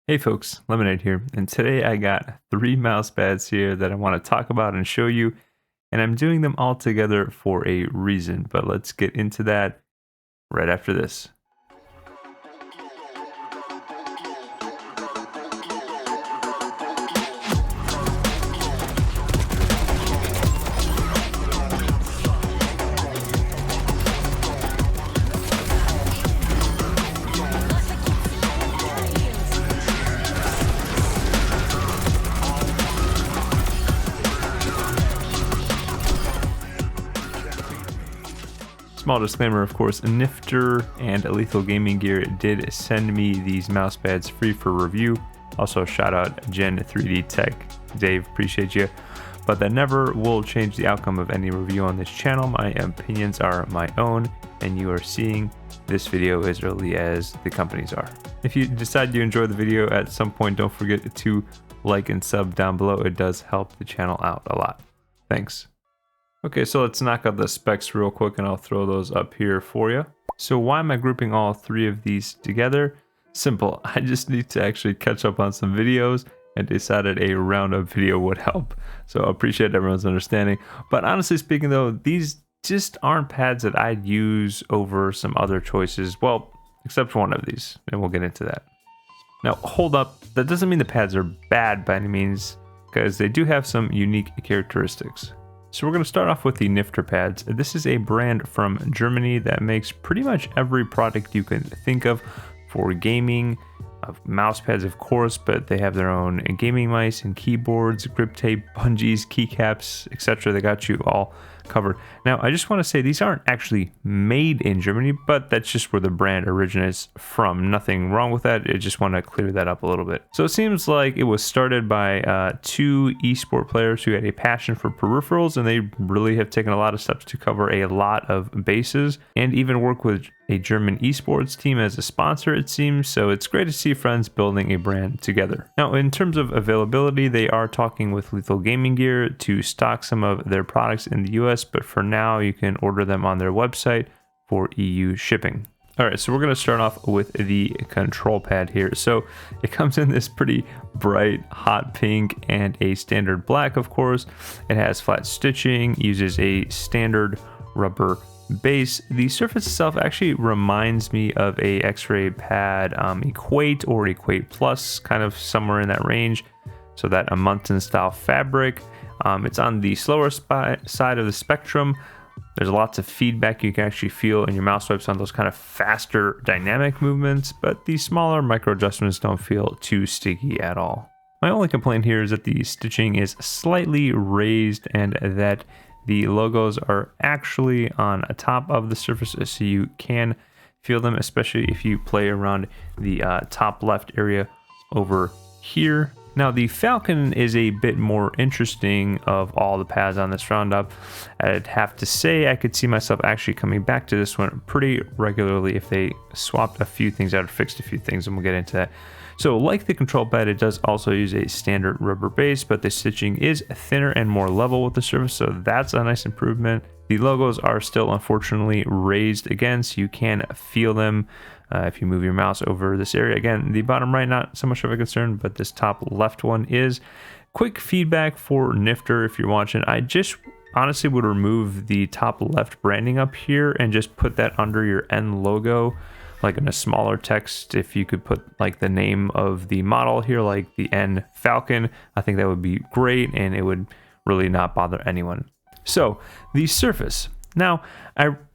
Hey folks, Lemonade here, and today I got 3 mouse pads here that I want to talk about and show you, and I'm doing them all together for a reason, but let's get into that right after this. Small disclaimer, of course, Nyfter and Lethal Gaming Gear did send me these mouse pads free for review. Also, shout out Gen 3D Tech. Dave, appreciate you. But that never will change the outcome of any review on this channel. My opinions are my own, and you are seeing this video as early as the companies are. If you decide you enjoy the video at some point, don't forget to like and sub down below. It does help the channel out a lot. Thanks. Okay, so let's knock out the specs real quick and I'll throw those up here for you. So why am I grouping all 3 of these together? Simple, I just need to actually catch up on some videos and decided a Roundup video would help. So I appreciate everyone's understanding. But honestly speaking though, these just aren't pads that I'd use over some other choices. Well, except for one of these, and we'll get into that. Now, hold up, that doesn't mean the pads are bad by any means, because they do have some unique characteristics. So we're going to start off with the Nyfter pads. This is a brand from Germany that makes pretty much every product you can think of for gaming. Mouse pads, of course, but they have their own gaming mice and keyboards, grip tape, bungees, keycaps, etc. They got you all covered. Now, I just want to say these aren't actually made in Germany, but that's just where the brand originates from. Nothing wrong with that. I just want to clear that up a little bit. So it seems like it was started by 2 esport players who had a passion for peripherals, and they really have taken a lot of steps to cover a lot of bases and even work with a German esports team as a sponsor, it seems. So it's great to see friends building a brand together. Now, in terms of availability, they are talking with Lethal Gaming Gear to stock some of their products in the US, but for now you can order them on their website for EU shipping. All right, so we're going to start off with the control pad here. So it comes in this pretty bright hot pink and a standard black, of course. It has flat stitching, uses a standard rubber base. The surface itself actually reminds me of a X-ray pad Equate or Equate Plus, kind of somewhere in that range. So that a Munson style fabric. It's on the slower side of the spectrum. There's lots of feedback you can actually feel in your mouse swipes on those kind of faster dynamic movements, but these smaller micro adjustments don't feel too sticky at all. My only complaint here is that the stitching is slightly raised and that the logos are actually on top of the surface, so you can feel them, especially if you play around the top left area over here. Now, the Falcon is a bit more interesting of all the pads on this Roundup. I'd have to say I could see myself actually coming back to this one pretty regularly if they swapped a few things out or fixed a few things, and we'll get into that. So like the control pad, it does also use a standard rubber base, but the stitching is thinner and more level with the surface, so that's a nice improvement. The logos are still unfortunately raised again, so you can feel them if you move your mouse over this area. Again, the bottom right, not so much of a concern, but this top left one is. Quick feedback for Nyfter if you're watching. I just honestly would remove the top left branding up here and just put that under your N logo, like in a smaller text. If you could put like the name of the model here, like the N Falcon, I think that would be great and it would really not bother anyone. So the surface. Now,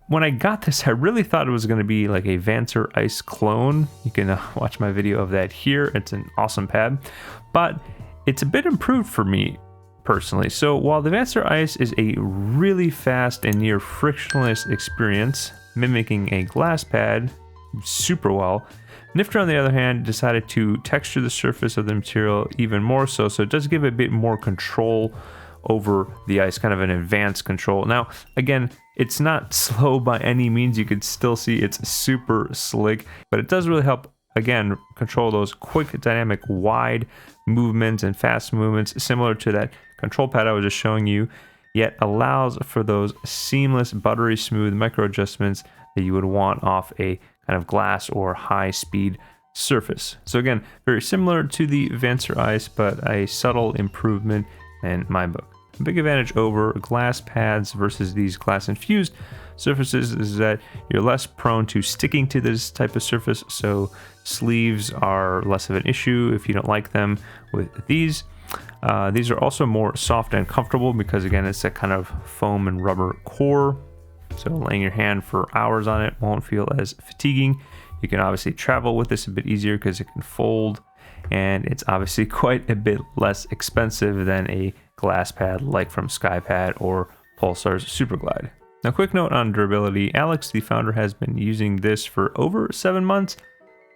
when I got this, I really thought it was going to be like a Vancer Ice clone. You can watch my video of that here. It's an awesome pad, but it's a bit improved for me personally. So while the Vancer Ice is a really fast and near frictionless experience, mimicking a glass pad super well, Nyfter on the other hand decided to texture the surface of the material even more so it does give a bit more control over the ice, kind of an advanced control. Now, again, it's not slow by any means. You could still see it's super slick, but it does really help, again, control those quick, dynamic, wide movements and fast movements, similar to that control pad I was just showing you, yet allows for those seamless, buttery smooth micro adjustments that you would want off a kind of glass or high speed surface. So again, very similar to the Vancer Ice, but a subtle improvement in my book. A big advantage over glass pads versus these glass infused surfaces is that you're less prone to sticking to this type of surface, so sleeves are less of an issue if you don't like them with these. These are also more soft and comfortable because again, it's a kind of foam and rubber core, so laying your hand for hours on it won't feel as fatiguing. You can obviously travel with this a bit easier because it can fold, and it's obviously quite a bit less expensive than a glass pad like from SkyPad or Pulsar's Superglide. Now, quick note on durability. Alex, the founder, has been using this for over 7 months,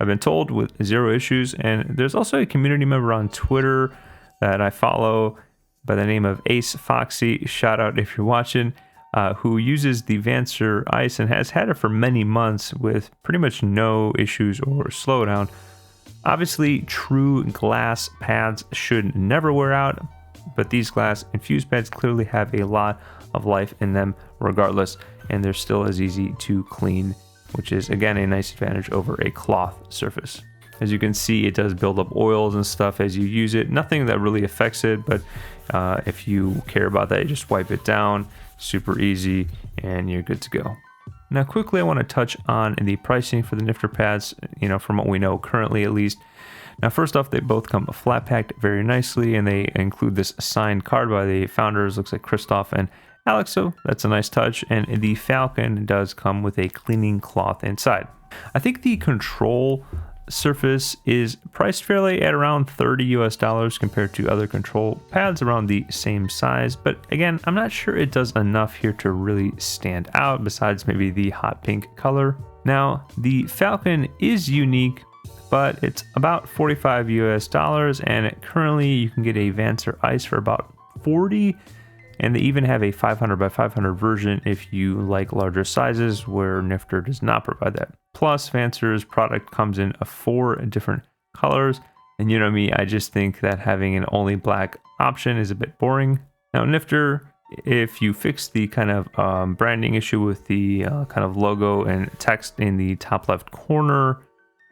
I've been told, with 0 issues. And there's also a community member on Twitter that I follow by the name of Ace Foxy, shout out if you're watching, who uses the Vancer Ice and has had it for many months with pretty much no issues or slowdown. Obviously, true glass pads should never wear out, but these glass infused pads clearly have a lot of life in them regardless, and they're still as easy to clean, which is again a nice advantage over a cloth surface. As you can see, it does build up oils and stuff as you use it. Nothing that really affects it, but if you care about that, you just wipe it down, super easy, and you're good to go. Now quickly, I want to touch on the pricing for the Nyfter pads, from what we know currently at least. Now first off, they both come flat packed very nicely, and they include this signed card by the founders, looks like Christoph and Alex, so that's a nice touch. And the Falcon does come with a cleaning cloth inside. I think the control surface is priced fairly at around $30 compared to other control pads around the same size, but again, I'm not sure it does enough here to really stand out besides maybe the hot pink color. Now the Falcon is unique, but it's about $45, and currently you can get a Vancer Ice for about $40, and they even have a 500 by 500 version if you like larger sizes, where Nyfter does not provide that. Plus, Vancer's product comes in 4 different colors, and you know me, I just think that having an only black option is a bit boring. Now Nyfter, if you fix the kind of branding issue with the kind of logo and text in the top left corner,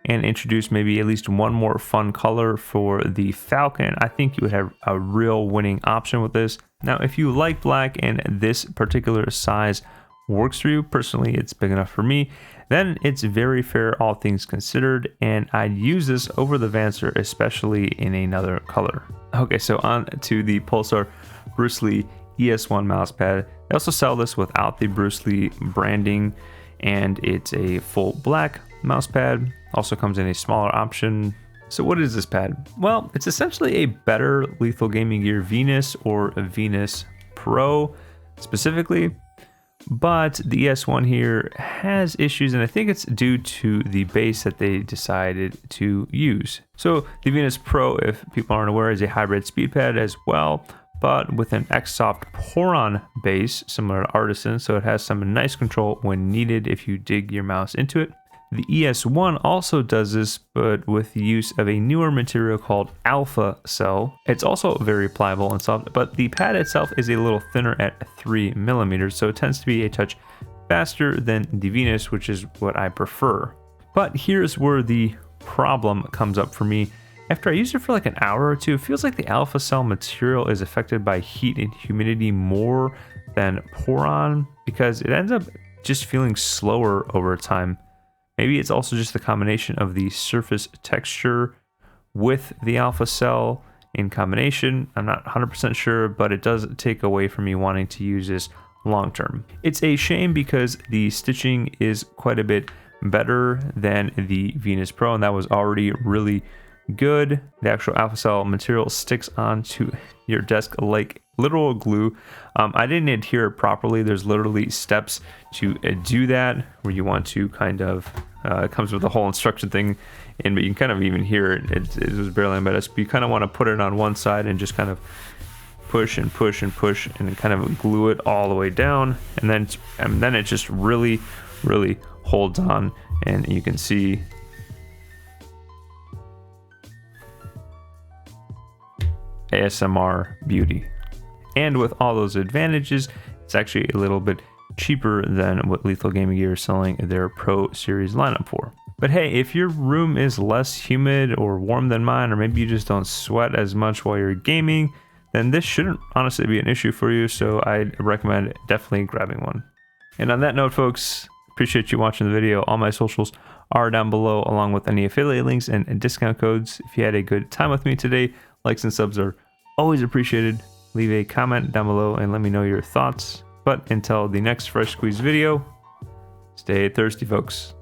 and introduce maybe at least one more fun color for the Falcon, I think you would have a real winning option with this. Now, if you like black and this particular size works for you, personally it's big enough for me, then it's very fair all things considered, and I'd use this over the Vancer, especially in another color. Okay, so on to the Pulsar Bruce Lee ES1 mousepad. They also sell this without the Bruce Lee branding, and it's a full black mousepad. Also comes in a smaller option. So what is this pad? Well, it's essentially a better Lethal Gaming Gear Venus or a Venus Pro specifically, but the ES1 here has issues, and I think it's due to the base that they decided to use. So the Venus Pro, if people aren't aware, is a hybrid speed pad as well, but with an Xsoft Poron base similar to Artisan, so it has some nice control when needed if you dig your mouse into it. The ES1 also does this, but with the use of a newer material called Alpha Cell. It's also very pliable and soft, but the pad itself is a little thinner at 3mm, so it tends to be a touch faster than the Venus, which is what I prefer. But here's where the problem comes up for me. After I use it for like an hour or two, it feels like the Alpha Cell material is affected by heat and humidity more than Poron, because it ends up just feeling slower over time. Maybe it's also just the combination of the surface texture with the Alpha Cell in combination. I'm not 100% sure, but it does take away from me wanting to use this long term. It's a shame because the stitching is quite a bit better than the Venus Pro, and that was already really good. The actual Alpha Cell material sticks onto your desk like literal glue. I didn't adhere it properly. There's literally steps to do that, where you want to kind of it comes with a whole instruction thing in, but you can kind of even hear it. It was barely embedded, but you kind of want to put it on one side and just kind of push and push and push and kind of glue it all the way down, and then it just really holds on, and you can see ASMR beauty. And with all those advantages, it's actually a little bit cheaper than what Lethal Gaming Gear is selling their Pro Series lineup for. But hey, if your room is less humid or warm than mine, or maybe you just don't sweat as much while you're gaming, then this shouldn't honestly be an issue for you, so I'd recommend definitely grabbing one. And on that note, folks, appreciate you watching the video. All my socials are down below, along with any affiliate links and discount codes. If you had a good time with me today, likes and subs are always appreciated. Leave a comment down below and let me know your thoughts. But until the next Fresh Squeeze video, stay thirsty, folks.